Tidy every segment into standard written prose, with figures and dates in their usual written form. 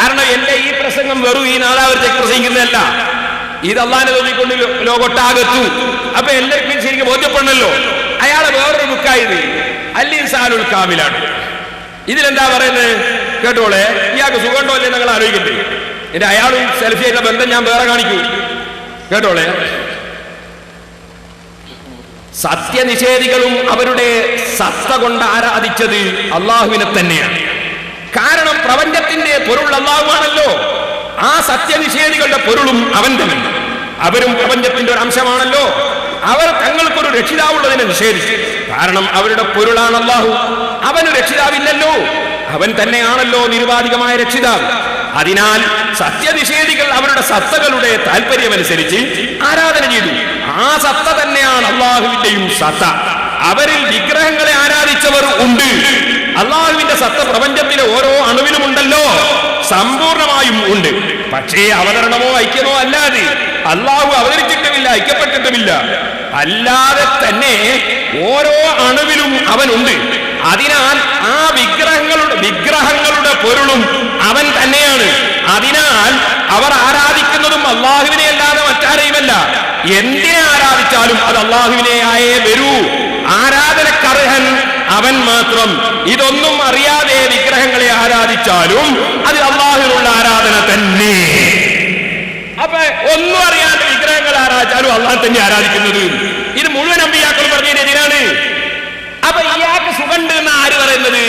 കാരണം എന്റെ ഈ പ്രസംഗം വെറും ഈ നാദാപുരത്തേക്ക് പ്രസംഗിക്കുന്നതല്ല, ഇത് അള്ളാഹിനെ തോന്നിക്കൊണ്ട് ലോകൊട്ടാകത്തു. അപ്പൊ എല്ലാവർക്കും ശരിക്കും ബോധ്യപ്പെടണല്ലോ. അയാളെ വേറൊരു ബുക്കായത് അൽ ഇൻസാനുൽ കാമിലാണ്. ഇതിലെന്താ പറയുന്നത് കേട്ടോളെ, ഇയാൾക്ക് സുഖമുണ്ടോ അല്ലേ നിങ്ങൾ ആലോചിക്കട്ടെ. എന്റെ അയാളും സെൽഫിയായിട്ടുള്ള ബന്ധം ഞാൻ വേറെ കാണിക്കൂ കേട്ടോളെ. സത്യനിഷേധികളും അവരുടെ സത്ത കൊണ്ട് ആരാധിച്ചത് അള്ളാഹുവിനെ തന്നെയാണ്. കാരണം പ്രപഞ്ചത്തിന്റെ പൊരുൾ അള്ളാഹുവാണല്ലോ. ആ സത്യനിഷേധികളുടെ പൊരുളും അവൻ തന്നെ. അവരും പ്രപഞ്ചത്തിന്റെ ഒരു അംശമാണല്ലോ. അവർ തങ്ങൾക്കൊരു രക്ഷിതാവുള്ളതിനെ നിഷേധിച്ചു. കാരണം അവരുടെ പൊരുളാണ് അള്ളാഹു. അവന് രക്ഷിതാവില്ലല്ലോ, അവൻ തന്നെയാണല്ലോ നിരുപാധികമായ രക്ഷിതാവ്. അതിനാൽ സത്യനിഷേധികൾ അവരുടെ സത്തകളുടെ താല്പര്യമനുസരിച്ച് ആരാധന ചെയ്തു. ആ സത്ത തന്നെയാണ് അള്ളാഹുവിന്റെയും സത്ത. അവരിൽ വിഗ്രഹങ്ങളെ ആരാധിച്ചവർ ഉണ്ട്. അള്ളാഹുവിന്റെ സത്ത പ്രപഞ്ചത്തിലെ ഓരോ അണുവിലുമുണ്ടല്ലോ, സമ്പൂർണമായും ഉണ്ട്. പക്ഷേ അവതരണമോ ഐക്യമോ അല്ലാതെ അള്ളാഹു അവതരിച്ചിട്ടുമില്ല, ഐക്യപ്പെട്ടിട്ടുമില്ല. അല്ലാതെ തന്നെ ഓരോ അണുവിലും അവനുണ്ട്. അതിനാൽ ആ വിഗ്രഹങ്ങളുടെ പൊരുളും അവൻ തന്നെയാണ്. അതിനാൽ അവർ ആരാധിക്കുന്നതും അള്ളാഹുവിനെ അല്ലാതെ മറ്റാരെയുമല്ല. എന്തിനെ ആരാധിച്ചാലും അത് അള്ളാഹുവിനെ ആയേ വരൂ. ആരാധനക്കർഹൻ അവൻ മാത്രം. ഇതൊന്നും അറിയാതെ വിഗ്രഹങ്ങളെ ആരാധിച്ചാലും അത് അള്ളാഹുവിനുള്ള ആരാധന തന്നെ. അപ്പൊ ഒന്നും അറിയാതെ വിഗ്രഹങ്ങൾ ആരാധിച്ചാലും അള്ളാഹു തന്നെ ആരാധിക്കുന്നത്. ഇത് മുഴുവൻ അമ്പിയാക്കൾ പറഞ്ഞതിനെതിരാണ്. അപ്പൊ ഇയാൾക്ക് സുഖണ്ട് എന്ന് ആര് പറയുന്നത്?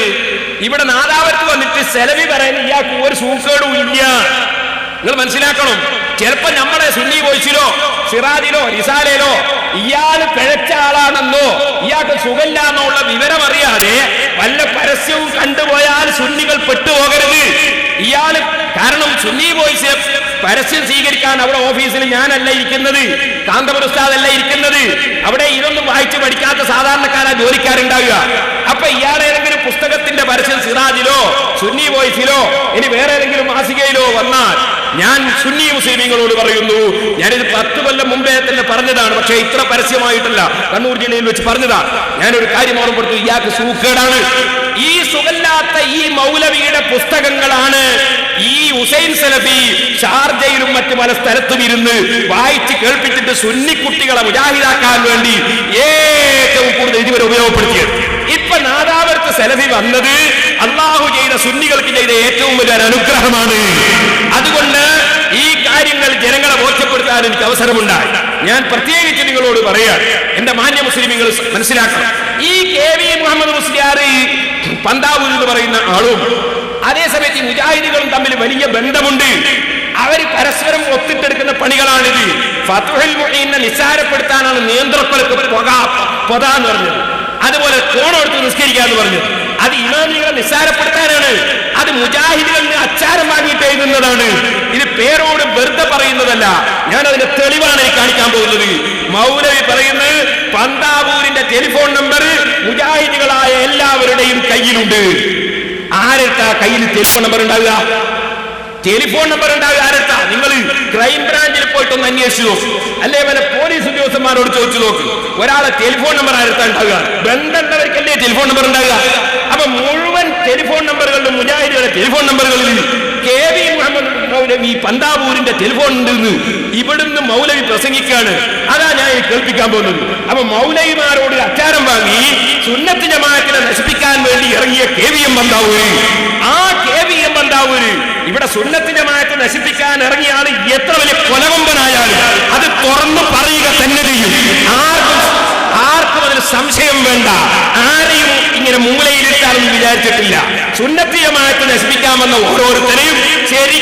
ഇവിടെ നാദാപുരത്ത് വന്നിട്ട് സെലവി പറയുന്നത് ഇയാൾക്ക് ഒരു സൂക്കേടും ഇല്ല. നിങ്ങൾ മനസ്സിലാക്കണം. ചിലപ്പോ നമ്മളെ സുന്നി വോയിസിലോ സിറാജിലോ റിസാലയിലോ ഇയാൾ പിഴച്ച ആളാണെന്നോ ഇയാൾക്ക് സുഖമില്ല എന്നുള്ള വിവരം അറിയാതെ വല്ല പരസ്യവും കണ്ടുപോയാൽ സുന്നികൾ പെട്ടുപോകരുത്. ഇയാള് കാരണം സുന്നി വോയിസ് പരസ്യം സ്വീകരിക്കാൻ അവിടെ ഓഫീസിൽ ഞാനല്ല ഇരിക്കുന്നത്, കാന്തപുര ഉസ്താദല്ല ഇരിക്കുന്നത്. അവിടെ ഇതൊന്നും വായിച്ചു പഠിക്കാത്ത സാധാരണക്കാരാ ജോലിക്കാരുണ്ടാവുക. അപ്പൊ ഇയാളേതെങ്കിലും പുസ്തകത്തിന്റെ പരസ്യം സിറാജിലോ സുന്നി വോയിസിലോ ഇനി വേറെ ഏതെങ്കിലും മാസികയിലോ വന്നാൽ ഞാൻ സുന്നി മുസ്ലിമീങ്ങളോട് പറയുന്നു, ഞാനിത് 10 കൊല്ലം മുമ്പേ തന്നെ പറഞ്ഞതാണ്. പക്ഷേ ഇത്ര പരസ്യമായിട്ടല്ല, കണ്ണൂർ ജില്ലയിൽ വെച്ച് പറഞ്ഞതാ. ഞാനൊരു കാര്യം ഓർമ്മപ്പെടുത്തു, ഇയാൾക്ക് സൂക്കേടാണ്. ഈ സുഖമില്ലാത്ത ഈ മൗലവിയുടെ പുസ്തകങ്ങളാണ് ഈ ഹുസൈൻ സലഫി ഷാർജയിലും മറ്റു പല സ്ഥലത്തും ഇരുന്ന് വായിച്ച് കേൾപ്പിച്ചിട്ട് സുന്നി കുട്ടികളെ മുജാഹിദാക്കാൻ വേണ്ടി ഏറ്റവും കൂടുതൽ ഇതുവരെ ഉപയോഗപ്പെടുത്തിയത്. ഇപ്പൊ നാദാപുരത്ത് സലഫി വന്നത് അള്ളാഹു ചെയ്ത സുന്നികൾക്ക് ചെയ്ത ഏറ്റവും വലിയ അനുഗ്രഹമാണ്. അതുകൊണ്ട് ഈ കാര്യങ്ങൾ ജനങ്ങളെ ബോധ്യപ്പെടുത്താൻ എനിക്ക് അവസരമുണ്ടായി. ഞാൻ പ്രത്യേകിച്ച് നിങ്ങളോട് പറയാം, എന്റെ മാന്യ മുസ്ലിമീങ്ങൾ മനസ്സിലാക്കണം. ഈ KV മുഹമ്മദ് മുസ്ലിയാർ പന്താവൂർ എന്ന് പറയുന്ന ആളും അതേസമയത്ത് ഈ മുജാഹിദുകളും തമ്മിൽ വലിയ ബന്ധമുണ്ട്. അവർ പരസ്പരം ഒത്തിട്ടെടുക്കുന്ന പണികളാണിത്. ഫത്ഹുൽ മുഈനെ നിസ്സാരപ്പെടുത്താനാണ് നേന്ത്രപ്പലക്ക് പൊത എന്ന് പറഞ്ഞത്. അതുപോലെ കോണെടുത്ത് നിസ്കരിക്കാന്ന് പറഞ്ഞു. അത് ഇമാമികളെ നിസ്സാരപ്പെടുത്താനാണ്. അത് മുജാഹിദുകളിൽ അച്ചാരം വാങ്ങിയിട്ട് എഴുതുന്നതാണ്. ഇത് പേരോട് വെറുതെ പറയുന്നതല്ല. ഞാൻ അതിന്റെ തെളിവാണ് കാണിക്കാൻ പോകുന്നത്. മൗലവി പറയുന്നത് പന്താവൂരിന്റെ ടെലിഫോൺ നമ്പർ മുജാഹിദുകളായ എല്ലാവരുടെയും കയ്യിലുണ്ട്. ആരെടുത്താ കയ്യിൽ ടെലിഫോൺ നമ്പർ ഉണ്ടാവുക? ടെലിഫോൺ നമ്പർ ഉണ്ടാവുക ആരെടുത്താ? നിങ്ങൾ ക്രൈം ബ്രാഞ്ചിൽ പോയിട്ടൊന്ന് അന്വേഷിച്ചു നോക്ക്, അല്ലേ വല്ല പോലീസ് ഉദ്യോഗസ്ഥന്മാരോട് ചോദിച്ചു നോക്ക്. ഒരാളെ ടെലിഫോൺ നമ്പർ ആരെടുത്താ ഉണ്ടാവുക? ബന്ധമുള്ളവർക്കല്ലേ ടെലിഫോൺ നമ്പർ ഉണ്ടാവുക. അപ്പൊ മുഴുവൻ ടെലിഫോൺ നമ്പറുകളിലും മുജാഹിദുകളുടെ ടെലിഫോൺ നമ്പറുകളിൽ KV മുഹമ്മദ് മൗലവി പന്താവൂരിന്റെ ടെലിഫോൺ ഉണ്ടെന്ന് ഇവിടുന്ന് മൗലവി പ്രസംഗിക്കുകയാണ്. അതാ ഞാൻ കേൾപ്പിക്കാൻ പോകുന്നത്. അപ്പൊ മൗലവിമാരോട് അച്ചാരം വാങ്ങി സുന്നത്ത് ജമാഅത്തിനെ നശിപ്പിക്കാൻ വേണ്ടി ഇറങ്ങിയ KVM പന്താവൂര്, ആ KVM പന്താവൂര് ഇവിടെ സുന്നത്ത് ജമാഅത്തെ നശിപ്പിക്കാൻ ഇറങ്ങിയ ആള് എത്ര വലിയ കൊലകൊമ്പനായാലും അത് തുറന്നു പറയുക തന്നെ ചെയ്യും. ആർക്കും അതിന് സംശയം വേണ്ട. ആരെയും ഇങ്ങനെ മൂലയിലിട്ടാണെന്ന് വിചാരിച്ചിട്ടില്ല. സുന്നത്ത് ജമാഅത്തെ നശിപ്പിക്കാമെന്ന ഓരോരുത്തരെയും ശരി